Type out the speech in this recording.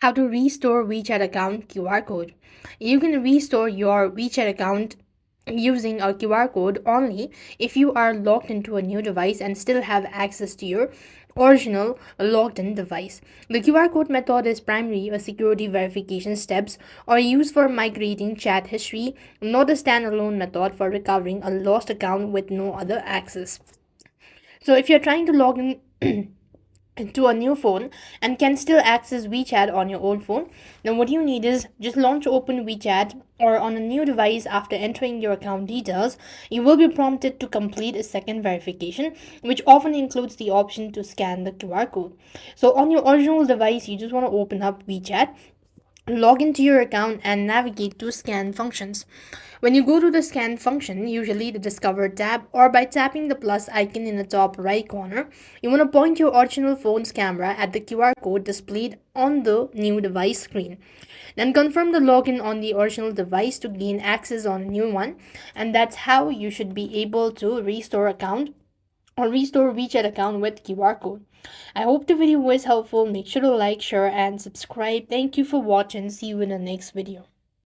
How to restore WeChat account QR code. You can restore your WeChat account using a QR code only if you are logged into a new device and still have access to your original logged in device. The QR code method is primarily a security verification steps or used for migrating chat history, not a standalone method for recovering a lost account with no other access. So if you're trying to log in to a new phone and can still access WeChat on your old phone, then what you need is just launch open WeChat or on a new device. After entering your account details, you will be prompted to complete a second verification, which often includes the option to scan the QR code. So on your original device, you just want to open up WeChat, log into your account and navigate to scan functions. When you go to the scan function, usually the discover tab or by tapping the plus icon in the top right corner, you want to point your original phone's camera at the QR code displayed on the new device screen. Then confirm the login on the original device to gain access on a new one, and that's how you should be able to restore account or restore WeChat account with QR code. I hope the video was helpful. Make sure to like, share, and subscribe. Thank you for watching. See you in the next video.